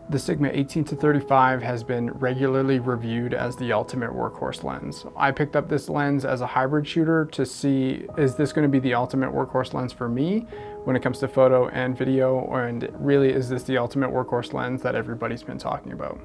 The Sigma 18-35 has been regularly reviewed as the ultimate workhorse lens. I picked up this lens as a hybrid shooter to see, is this going to be the ultimate workhorse lens for me when it comes to photo and video, and really is this the ultimate workhorse lens that everybody's been talking about?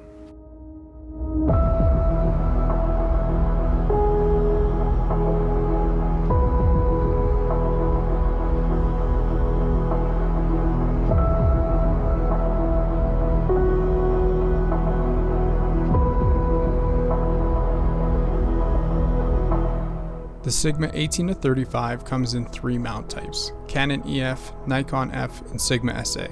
The Sigma 18-35 comes in 3 mount types: Canon EF, Nikon F, and Sigma SA.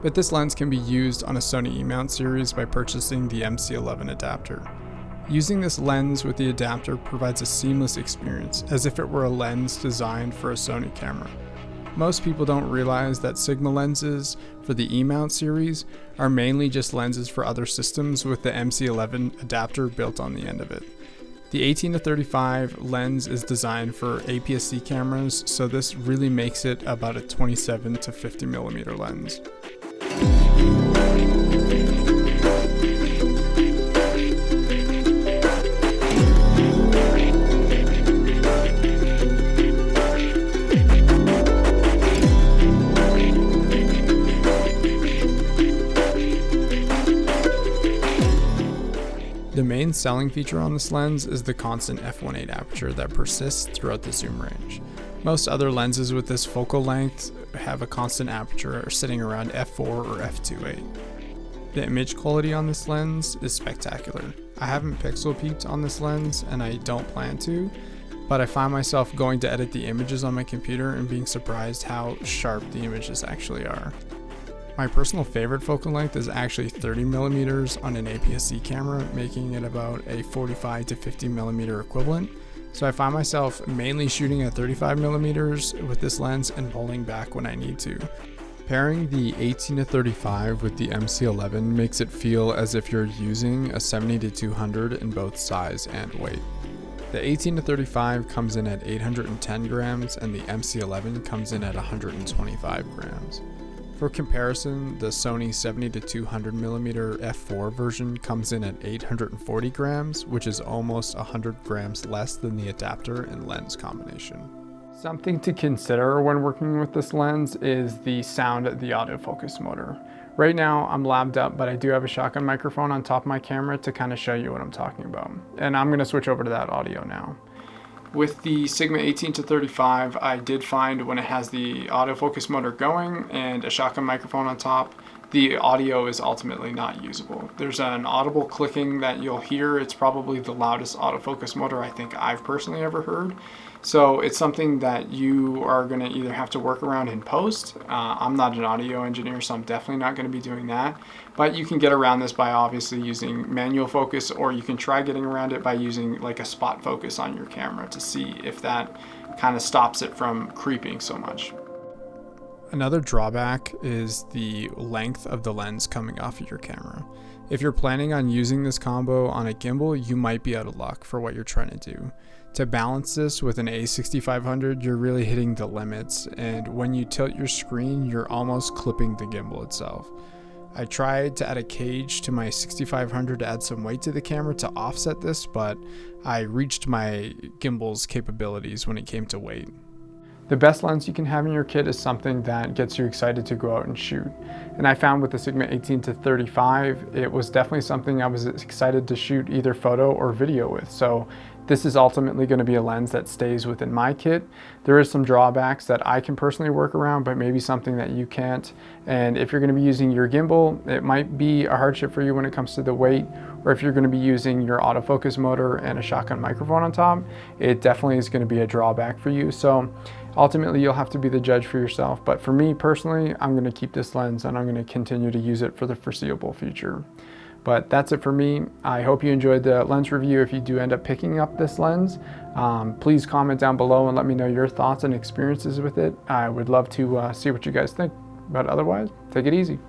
But this lens can be used on a Sony E-mount series by purchasing the MC11 adapter. Using this lens with the adapter provides a seamless experience, as if it were a lens designed for a Sony camera. Most people don't realize that Sigma lenses for the E-mount series are mainly just lenses for other systems with the MC11 adapter built on the end of it. The 18-35 lens is designed for APS-C cameras, so this really makes it about a 27 to 50mm lens. The main selling feature on this lens is the constant f1.8 aperture that persists throughout the zoom range. Most other lenses with this focal length have a constant aperture sitting around f4 or f2.8. The image quality on this lens is spectacular. I haven't pixel peeped on this lens and I don't plan to, but I find myself going to edit the images on my computer and being surprised how sharp the images actually are. My personal favorite focal length is actually 30mm on an APS-C camera, making it about a 45 to 50mm equivalent. So I find myself mainly shooting at 35mm with this lens and pulling back when I need to. Pairing the 18-35 with the MC11 makes it feel as if you're using a 70-200 in both size and weight. The 18-35 comes in at 810 grams and the MC11 comes in at 125 grams. For comparison, the Sony 70-200mm f4 version comes in at 840 grams, which is almost 100 grams less than the adapter and lens combination. Something to consider when working with this lens is the sound of the autofocus motor. Right now I'm labbed up, but I do have a shotgun microphone on top of my camera to kind of show you what I'm talking about. And I'm going to switch over to that audio now. With the Sigma 18-35, I did find when it has the autofocus motor going and a shotgun microphone on top, the audio is ultimately not usable. There's an audible clicking that you'll hear. It's probably the loudest autofocus motor I think I've personally ever heard. So it's something that you are going to either have to work around in post. I'm not an audio engineer, so I'm definitely not going to be doing that. But you can get around this by obviously using manual focus, or you can try getting around it by using like a spot focus on your camera to see if that kind of stops it from creeping so much. Another drawback is the length of the lens coming off of your camera. If you're planning on using this combo on a gimbal, you might be out of luck for what you're trying to do. To balance this with an A6500, you're really hitting the limits, and when you tilt your screen, you're almost clipping the gimbal itself. I tried to add a cage to my 6500 to add some weight to the camera to offset this, but I reached my gimbal's capabilities when it came to weight. The best lens you can have in your kit is something that gets you excited to go out and shoot. And I found with the Sigma 18-35, it was definitely something I was excited to shoot either photo or video with. So this is ultimately going to be a lens that stays within my kit. There is some drawbacks that I can personally work around, but maybe something that you can't. And if you're going to be using your gimbal, it might be a hardship for you when it comes to the weight, or if you're going to be using your autofocus motor and a shotgun microphone on top, it definitely is going to be a drawback for you. So ultimately, you'll have to be the judge for yourself. But for me personally, I'm going to keep this lens and I'm going to continue to use it for the foreseeable future. But that's it for me. I hope you enjoyed the lens review. If you do end up picking up this lens, please comment down below and let me know your thoughts and experiences with it. I would love to see what you guys think. But otherwise, take it easy.